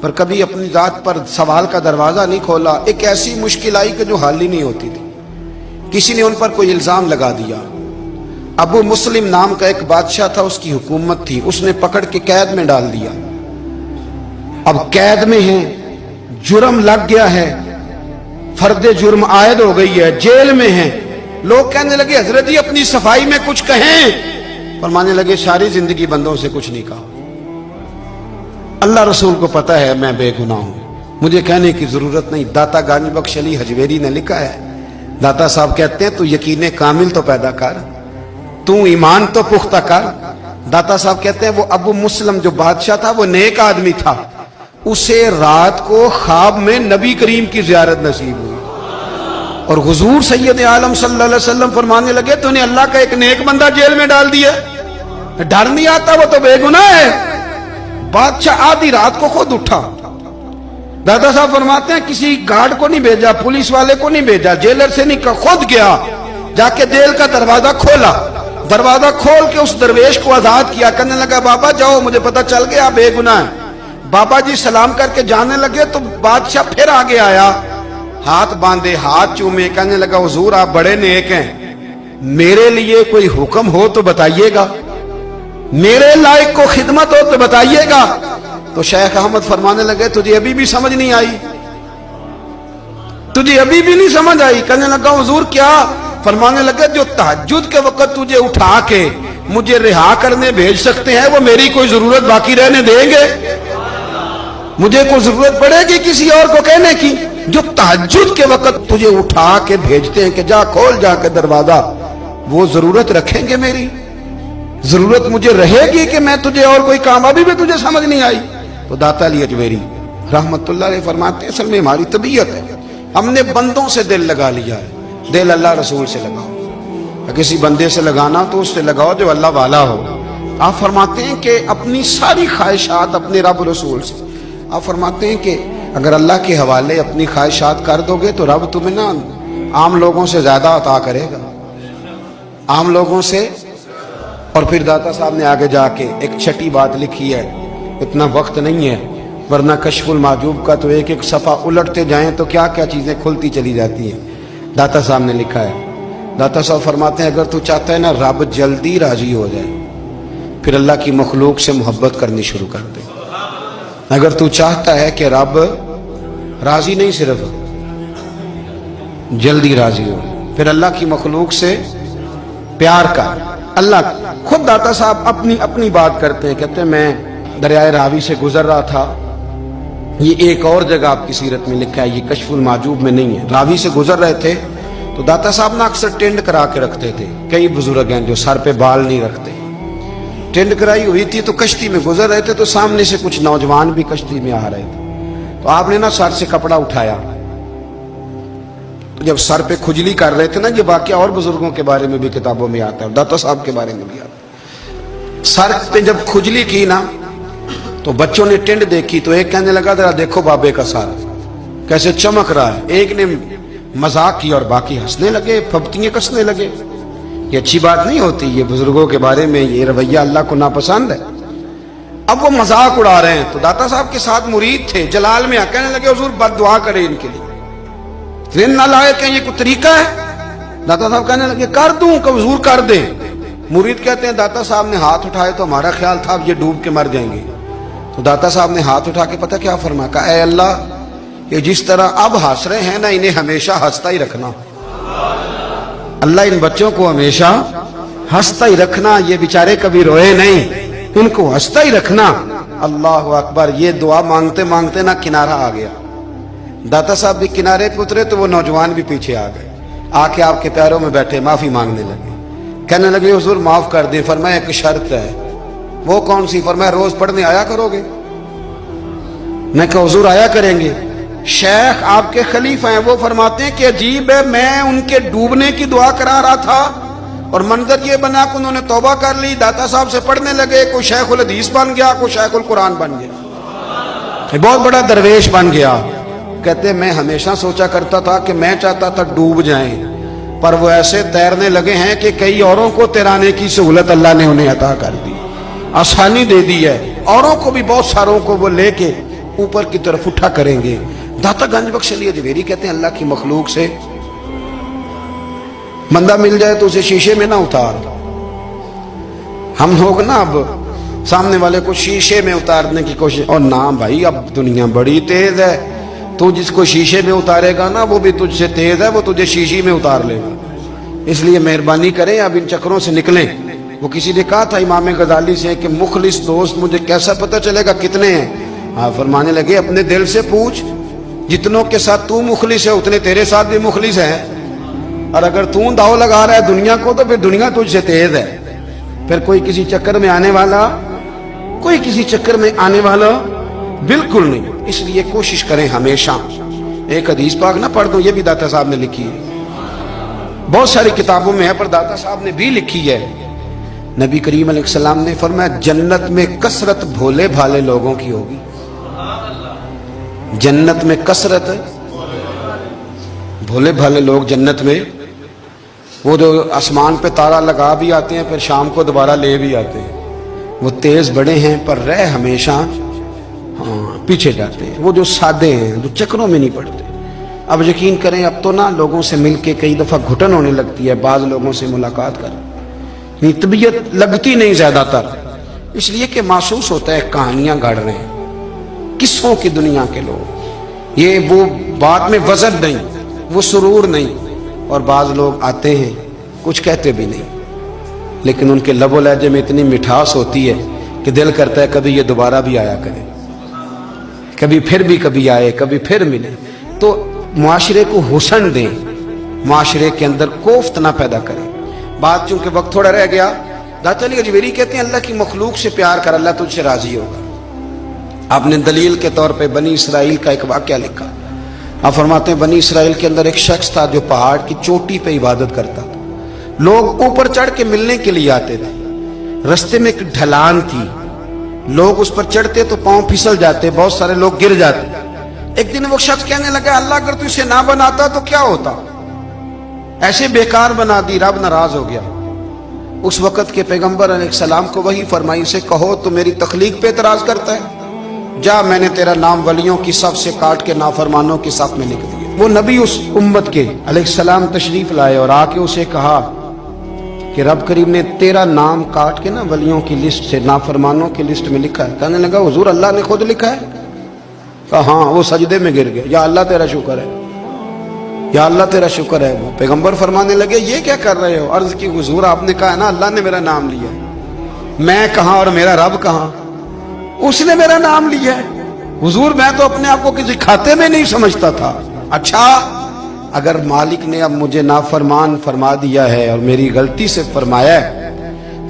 پر کبھی اپنی ذات پر سوال کا دروازہ نہیں کھولا. ایک ایسی مشکل آئی کہ جو حل ہی نہیں ہوتی تھی. کسی نے ان پر کوئی الزام لگا دیا. ابو مسلم نام کا ایک بادشاہ تھا, اس کی حکومت تھی, اس نے پکڑ کے قید میں ڈال دیا. اب قید میں ہیں, جرم لگ گیا ہے, فرد جرم عائد ہو گئی ہے, جیل میں ہیں. لوگ کہنے لگے حضرت جی اپنی صفائی میں کچھ کہیں. فرمانے لگے ساری زندگی بندوں سے کچھ نہیں کہا, اللہ رسول کو پتا ہے میں بے گناہ ہوں, مجھے کہنے کی ضرورت نہیں. داتا گانی بخش علی حجویری نے لکھا ہے, داتا صاحب کہتے ہیں تو یقین کامل تو پیدا کر, تو ایمان تو پختہ کر. داتا صاحب کہتے ہیں وہ ابو مسلم جو بادشاہ تھا وہ نیک آدمی تھا, اسے رات کو خواب میں نبی کریم کی زیارت نصیب ہوئی اور حضور سید عالم صلی اللہ علیہ وسلم فرمانے لگے تو نے اللہ کا ایک نیک بندہ جیل میں ڈال دیا, ڈر نہیں آتا, وہ تو بے گناہ ہے. بادشاہ آدھی رات کو خود اٹھا. دادا صاحب فرماتے ہیں کسی گارڈ کو نہیں بھیجا, پولیس والے کو نہیں بھیجا, جیلر سے نہیں, خود گیا, جا کے جیل کا دروازہ کھولا. دروازہ کھول کے اس درویش کو آزاد کیا, کہنے لگا بابا جاؤ, مجھے پتا چل گیا بے گناہ ہے. بابا جی سلام کر کے جانے لگے تو بادشاہ پھر آگے آیا, ہاتھ باندھے, ہاتھ چومے, کہنے لگا حضور آپ بڑے نیک ہیں, میرے لیے کوئی حکم ہو تو بتائیے گا, میرے لائق کو خدمت ہو تو بتائیے گا. تو شیخ احمد فرمانے لگے تجھے ابھی بھی سمجھ نہیں آئی, تجھے ابھی بھی نہیں سمجھ آئی. کہنے لگا حضور کیا؟ فرمانے لگے جو تہجد کے وقت تجھے اٹھا کے مجھے رہا کرنے بھیج سکتے ہیں وہ میری کوئی ضرورت باقی رہنے دیں گے؟ مجھے کوئی ضرورت پڑے گی کسی اور کو کہنے کی؟ جو تہجد کے وقت تجھے اٹھا کے بھیجتے ہیں کہ جا کھول جا کے دروازہ, وہ ضرورت رکھیں گے میری؟ ضرورت مجھے رہے گی کہ میں تجھے اور کوئی کام؟ ابھی بھی تجھے سمجھ نہیں آئی. تو داتا علی حجویری رحمت اللہ علیہ فرماتے ہیں اصل میں ہماری طبیعت ہے, ہم نے بندوں سے دل لگا لیا ہے. دل اللہ رسول سے لگاؤ, کسی بندے سے لگانا تو اس سے لگاؤ جو اللہ والا ہو. آپ فرماتے ہیں کہ اپنی ساری خواہشات اپنے رب رسول سے, آپ فرماتے ہیں کہ اگر اللہ کے حوالے اپنی خواہشات کر دو گے تو رب تمہیں نہ عام لوگوں سے زیادہ عطا کرے گا, عام لوگوں سے. اور پھر داتا صاحب نے آگے جا کے ایک چھٹی بات لکھی ہے, اتنا وقت نہیں ہے ورنہ کشف المحجوب کا تو ایک ایک صفحہ الٹتے جائیں تو کیا کیا چیزیں کھلتی چلی جاتی ہیں. داتا صاحب نے لکھا ہے, داتا صاحب فرماتے ہیں اگر تو چاہتا ہے نا رب جلدی راضی ہو جائے, پھر اللہ کی مخلوق سے محبت کرنی شروع کر دے. اگر تو چاہتا ہے کہ رب راضی نہیں صرف جلدی راضی ہو, پھر اللہ کی مخلوق سے پیار کر. اللہ خود داتا صاحب اپنی بات کرتے ہیں, کہتے ہیں میں دریائے راوی سے گزر رہا تھا, یہ ایک اور جگہ آپ کی سیرت میں لکھا ہے, یہ کشف المحجوب میں نہیں ہے. راوی سے گزر رہے تھے تو داتا صاحب نے اکثر ٹینڈ کرا کے رکھتے تھے, کئی بزرگ ہیں جو سر پہ بال نہیں رکھتے, ٹینڈ کرائی ہوئی تھی تو کشتی میں گزر رہے تھے تو سامنے سے کچھ نوجوان بھی کشتی میں آ رہے تھے. تو آپ نے نا سر سے کپڑا اٹھایا, جب سر پہ کھجلی کر رہے تھے نا, یہ واقعہ اور بزرگوں کے بارے میں بھی کتابوں میں آتا ہے, داتا صاحب کے بارے میں بھی آتا ہے. سر پہ جب کھجلی کی نا تو بچوں نے ٹینڈ دیکھی تو ایک کہنے لگا ذرا دیکھو بابے کا سر کیسے چمک رہا ہے. ایک نے مذاق کی اور باقی ہنسنے لگے, پھپتیاں کسنے لگے. یہ اچھی بات نہیں ہوتی, یہ بزرگوں کے بارے میں یہ رویہ اللہ کو ناپسند ہے. اب وہ مذاق اڑا رہے ہیں تو داتا صاحب کے ساتھ مرید تھے جلال میں, کہنے لگے حضور بد دعا کرے ان کے لیے, ذہن نہ لائے کہ یہ کوئی طریقہ ہے. داتا صاحب کہنے لگے کر دوں کہ حضور کر دیں. مرید کہتے ہیں داتا صاحب نے ہاتھ اٹھائے تو ہمارا خیال تھا اب یہ ڈوب کے مر جائیں گے. تو داتا صاحب نے ہاتھ اٹھا کے پتہ کیا فرمایا, کہا اے اللہ یہ جس طرح اب ہنس رہے ہیں نا انہیں ہمیشہ ہنستا ہی رکھنا. اللہ ان بچوں کو ہمیشہ ہنستا ہی رکھنا, یہ بیچارے کبھی روئے نہیں, ان کو ہنستا ہی رکھنا. اللہ اکبر. یہ دعا مانگتے مانگتے نا کنارہ آ گیا. داتا صاحب بھی کنارے پہ اترے تو وہ نوجوان بھی پیچھے آ گئے, آ کے آپ کے پیروں میں بیٹھے معافی مانگنے لگے. کہنے لگے حضور معاف کر دیں. فرمایا ایک شرط ہے. وہ کون سی؟ فرمایا روز پڑھنے آیا کرو گے. میں کہا حضور آیا کریں گے. شیخ آپ کے خلیفہ ہیں, وہ فرماتے ہیں کہ عجیب ہے, میں ان کے ڈوبنے کی دعا کرا رہا تھا اور منظر یہ بنا کہ انہوں نے توبہ کر لی, داتا صاحب سے پڑھنے لگے, کوئی شیخ الحدیث بن گیا, کوئی شیخ القرآن بن گیا, بہت بڑا درویش بن گیا. کہتے میں ہمیشہ سوچا کرتا تھا کہ میں چاہتا تھا ڈوب جائیں, پر وہ ایسے تیرنے لگے ہیں کہ کئی اوروں کو تیرانے کی سہولت اللہ نے انہیں عطا کر دی, آسانی دے دی ہے. اوروں کو بھی بہت ساروں کو وہ لے کے اوپر کی طرف اٹھا کریں گے. داتا گنج بخش علی اجمیری کہتے ہیں اللہ کی مخلوق سے بندہ مل جائے تو اسے شیشے میں نہ اتار. ہم لوگ نا اب سامنے والے کو شیشے میں اتارنے کی کوشش, اور نہ بھائی اب دنیا بڑی تیز ہے, تو جس کو شیشے میں اتارے گا نا وہ بھی تجھ سے تیز ہے, وہ تجھے شیشی میں اتار لے گا. اس لیے مہربانی کریں اب ان چکروں سے نکلیں. وہ کسی نے کہا تھا امام غزالی سے کہ مخلص دوست مجھے کیسا پتہ چلے گا کتنے ہیں؟ ہاں فرمانے لگے اپنے دل سے پوچھ, جتنوں کے ساتھ تو مخلص ہے اتنے تیرے ساتھ بھی مخلص ہیں, اور اگر تو داؤ لگا رہا ہے دنیا کو تو پھر دنیا تجھ سے تیز ہے. پھر کوئی کسی چکر میں آنے والا, کوئی کسی چکر میں آنے والا بالکل نہیں. اس لیے کوشش کریں ہمیشہ. ایک حدیث پاک نہ پڑھ دوں, یہ بھی داتا صاحب نے لکھی ہے, بہت ساری کتابوں میں ہے پر داتا صاحب نے بھی لکھی ہے. نبی کریم علیہ السلام نے فرمایا جنت میں کثرت بھولے بھالے لوگوں کی ہوگی. جنت میں کثرت بھولے بھالے لوگ جنت میں, وہ جو آسمان پہ تارا لگا بھی آتے ہیں پھر شام کو دوبارہ لے بھی آتے ہیں, وہ تیز بڑے ہیں پر رہ ہمیشہ پیچھے جاتے ہیں. وہ جو سادے ہیں جو چکروں میں نہیں پڑتے. اب یقین کریں اب تو نا لوگوں سے مل کے کئی دفعہ گھٹن ہونے لگتی ہے, بعض لوگوں سے ملاقات کر طبیعت لگتی نہیں زیادہ تر, اس لیے کہ محسوس ہوتا ہے کہانیاں گڑھ رہے ہیں, قصوں کی دنیا کے لوگ. یہ وہ بات میں وزن نہیں, وہ سرور نہیں. اور بعض لوگ آتے ہیں کچھ کہتے بھی نہیں, لیکن ان کے لب و لہجے میں اتنی مٹھاس ہوتی ہے کہ دل کرتا ہے کبھی یہ دوبارہ بھی آیا کرے, کبھی آئے, کبھی پھر ملے. تو معاشرے کو حسن دیں, معاشرے کے اندر کوفت نہ پیدا کریں. بات چونکہ وقت تھوڑا رہ گیا, داتا علی اجمیری کہتے ہیں اللہ کی مخلوق سے پیار کر, اللہ تجھ سے راضی ہوگا. آپ نے دلیل کے طور پہ بنی اسرائیل کا ایک واقعہ لکھا. آپ فرماتے ہیں بنی اسرائیل کے اندر ایک شخص تھا جو پہاڑ کی چوٹی پہ عبادت کرتا تھا. لوگ اوپر چڑھ کے ملنے کے لیے آتے تھے. رستے میں ایک ڈھلان تھی, لوگ اس پر چڑھتے تو پاؤں پھسل جاتے, بہت سارے لوگ گر جاتے. ایک دن وہ شخص کہنے لگا اللہ اگر تو اسے نہ بناتا تو کیا ہوتا, ایسے بیکار بنا دی, رب ناراض ہو گیا. اس وقت کے پیغمبر علیہ السلام کو وہی فرمائی سے کہو تو میری تخلیق پہ اعتراض کرتا ہے, جا میں نے تیرا نام ولیوں کی صف سے کاٹ کے نافرمانوں کی صف میں لکھ دیا. وہ نبی اس امت کے علیہ السلام تشریف لائے اور آ کے اسے کہا کہ رب کریم نے تیرا نام کاٹ کے نا ولیوں کی لسٹ سے نافرمانوں کی لسٹ میں لکھا ہے. کہنے لگا حضور اللہ نے خود لکھا ہے؟ کہا ہاں. وہ سجدے میں گر گئے, یا اللہ تیرا شکر ہے, یا اللہ تیرا شکر ہے. وہ پیغمبر فرمانے لگے یہ کیا کر رہے ہو؟ عرض کی حضور آپ نے کہا نا اللہ نے میرا نام لیا, میں کہاں اور میرا رب کہاں؟ اس نے میرا نام لیا ہے. حضور میں تو اپنے آپ کو کسی کھاتے میں نہیں سمجھتا تھا. اچھا اگر مالک نے اب مجھے نافرمان فرما دیا ہے اور میری غلطی سے فرمایا ہے,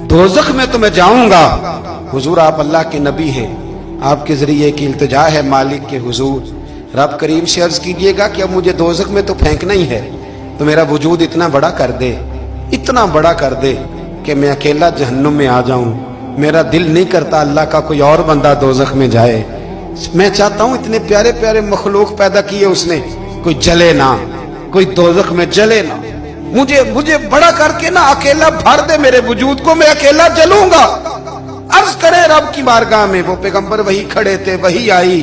دوزخ میں تو میں جاؤں گا. حضور آپ اللہ کے نبی ہیں, آپ کے ذریعے کی التجا ہے مالک کے حضور, رب کریم سے عرض کیجئے گا کہ اب مجھے دوزخ میں تو پھینکنا ہی ہے, تو میرا وجود اتنا بڑا کر دے, اتنا بڑا کر دے کہ میں اکیلا جہنم میں آ جاؤں. میرا دل نہیں کرتا اللہ کا کوئی اور بندہ دوزخ میں جائے. میں چاہتا ہوں اتنے پیارے پیارے مخلوق پیدا کیے اس نے, کوئی جلے نہ, کوئی دوزخ میں جلے نہ. مجھے بڑا کر کے نا اکیلا بھر دے میرے وجود کو, میں اکیلا جلوں گا. عرض کرے رب کی بارگاہ میں. وہ پیغمبر وہی کھڑے تھے, وہی آئی.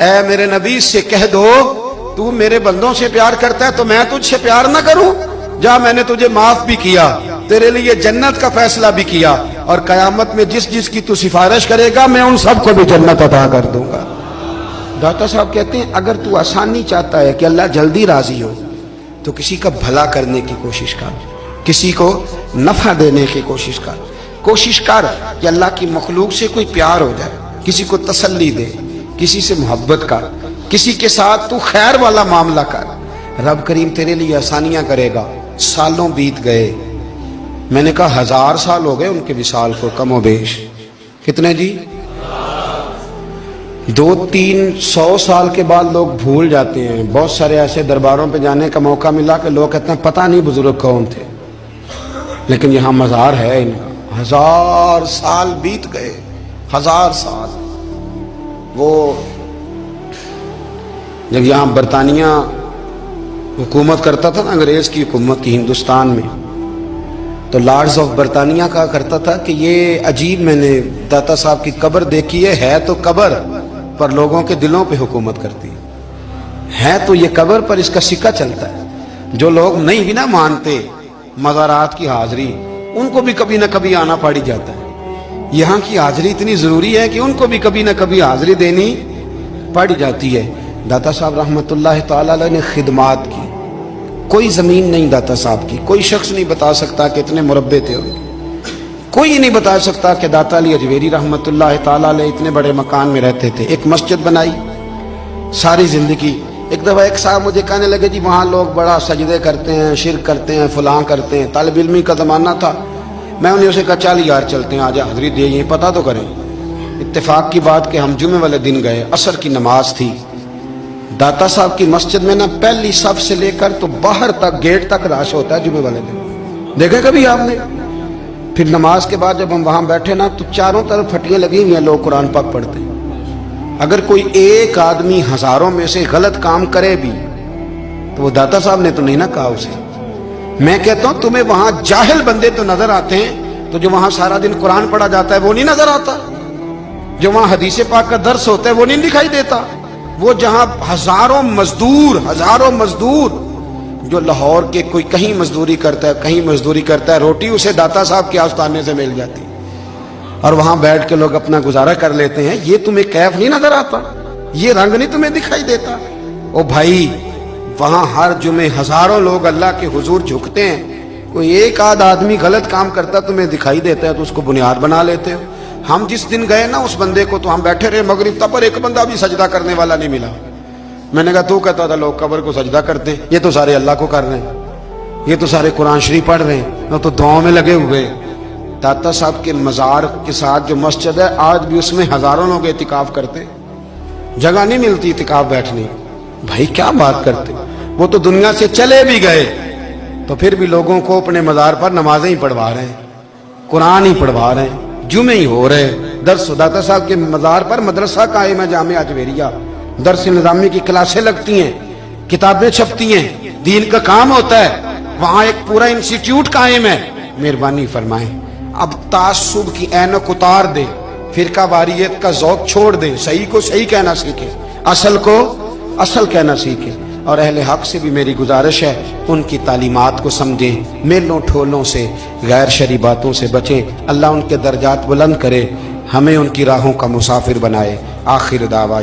اے میرے نبی سے کہہ دو تو میرے بندوں سے پیار کرتا ہے تو میں تجھ سے پیار نہ کروں؟ جا میں نے تجھے معاف بھی کیا, تیرے لیے جنت کا فیصلہ بھی کیا, اور قیامت میں جس کی تو سفارش کرے گا میں ان سب کو بھی جنت عطا کر دوں گا. داتا صاحب کہتے ہیں اگر تو آسانی چاہتا ہے کہ اللہ جلدی راضی ہو تو کسی کا بھلا کرنے کی کوشش کر, کسی کو نفع دینے کی کوشش کر. کوشش کر کہ اللہ کی مخلوق سے کوئی پیار ہو جائے, کسی کو تسلی دے, کسی سے محبت کر, کسی کے ساتھ تو خیر والا معاملہ کر. رب کریم تیرے لیے آسانیاں کرے گا. سالوں بیت گئے, میں نے کہا 1000 سال ہو گئے ان کے وصال کو کم و بیش. کتنے جی؟ 200-300 سال کے بعد لوگ بھول جاتے ہیں. بہت سارے ایسے درباروں پہ جانے کا موقع ملا کہ لوگ کہتے ہیں پتہ نہیں بزرگ کون تھے, لیکن یہاں مزار ہے ان کا. 1000 سال بیت گئے, 1000 سال. وہ جب یہاں برطانیہ حکومت کرتا تھا نا, انگریز کی حکومت تھی ہندوستان میں, تو لارڈز آف برطانیہ کہا کرتا تھا کہ یہ عجیب, میں نے داتا صاحب کی قبر دیکھی ہے تو قبر پر لوگوں کے دلوں پہ حکومت کرتی ہے تو یہ قبر پر اس کا سکہ چلتا ہے. جو لوگ نہیں بھی نہ مانتے مزارات کی حاضری، ان کو بھی کبھی نہ کبھی آنا پڑ جاتا ہے. یہاں کی حاضری اتنی ضروری ہے کہ ان کو بھی کبھی نہ کبھی حاضری دینی پڑ جاتی ہے. داتا صاحب رحمۃ اللہ تعالی علیہ نے خدمات کی، کوئی زمین نہیں داتا صاحب کی، کوئی شخص نہیں بتا سکتا کہ اتنے مربع تھے ان کے، کوئی نہیں بتا سکتا کہ داتا علی اجویری رحمۃ اللہ تعالی علیہ اتنے بڑے مکان میں رہتے تھے. ایک مسجد بنائی ساری زندگی. ایک دفعہ ایک صاحب مجھے کہنے لگے جی وہاں لوگ بڑا سجدے کرتے ہیں، شرک کرتے ہیں، فلاں کرتے ہیں. طالب علمی کا زمانہ تھا. میں انہیں سے کہا چل یار چلتے ہیں، آج حاضری دے یہ پتہ تو کریں. اتفاق کی بات کہ ہم جمعے والے دن گئے، عصر کی نماز تھی. داتا صاحب کی مسجد میں نا پہلی صف سے لے کر تو باہر تک گیٹ تک رش ہوتا ہے جمعے والے دن. دیکھا کبھی آپ نے؟ پھر نماز کے بعد جب ہم وہاں بیٹھے نا تو چاروں طرف پھٹیاں لگی ہوئی ہیں، لوگ قرآن پاک پڑھتے ہیں. اگر کوئی ایک آدمی ہزاروں میں سے غلط کام کرے بھی تو وہ داتا صاحب نے تو نہیں نہ کہا اسے. میں کہتا ہوں تمہیں وہاں جاہل بندے تو نظر آتے ہیں، تو جو وہاں سارا دن قرآن پڑھا جاتا ہے وہ نہیں نظر آتا؟ جو وہاں حدیث پاک کا درس ہوتا ہے وہ نہیں دکھائی دیتا؟ وہ جہاں ہزاروں مزدور جو لاہور کے کوئی کہیں مزدوری کرتا ہے، کہیں مزدوری کرتا ہے، روٹی اسے داتا صاحب کے آستانے سے مل جاتی اور وہاں بیٹھ کے لوگ اپنا گزارا کر لیتے ہیں. یہ تمہیں کیف نہیں نظر آتا؟ یہ رنگ نہیں تمہیں دکھائی دیتا؟ او بھائی وہاں ہر جمعے ہزاروں لوگ اللہ کے حضور جھکتے ہیں. کوئی ایک آدھ آدمی غلط کام کرتا تمہیں دکھائی دیتا ہے تو اس کو بنیاد بنا لیتے ہو. ہم جس دن گئے نا اس بندے کو تو ہم بیٹھے رہے مغرب تک پر ایک بندہ بھی سجدہ کرنے والا نہیں ملا. میں نے کہا تو کہتا تھا لوگ قبر کو سجدہ کرتے ہیں، یہ تو سارے اللہ کو کر رہے ہیں، یہ تو سارے قرآن شریف پڑھ رہے ہیں، وہ تو دعاؤں میں لگے ہوئے. داتا صاحب کے مزار کے ساتھ جو مسجد ہے آج بھی اس میں ہزاروں لوگ اعتکاف کرتے ہیں. جگہ نہیں ملتی اعتکاف بیٹھنے. بھائی کیا بات کرتے؟ وہ تو دنیا سے چلے بھی گئے تو پھر بھی لوگوں کو اپنے مزار پر نمازیں ہی پڑھوا رہے ہیں، قرآن ہی پڑھوا رہے ہیں، جمعے ہی ہو رہے. درس داتا صاحب کے مزار پر مدرسہ قائم ہے جامعہ اجویریہ، درس نظامی کی کلاسیں لگتی ہیں، کتابیں چھپتی ہیں، دین کا کام ہوتا ہے. وہاں ایک پورا انسٹیٹیوٹ قائم ہے. مہربانی فرمائیں اب تعصب کی اینک اتار دے، فرقہ واریت کا ذوق چھوڑ دے، صحیح کو صحیح کہنا سیکھے، اصل کو اصل کہنا سیکھے. اور اہل حق سے بھی میری گزارش ہے ان کی تعلیمات کو سمجھیں، میلوں ٹھولوں سے، غیر شرعی باتوں سے بچیں. اللہ ان کے درجات بلند کرے، ہمیں ان کی راہوں کا مسافر بنائے. آخر دعویٰ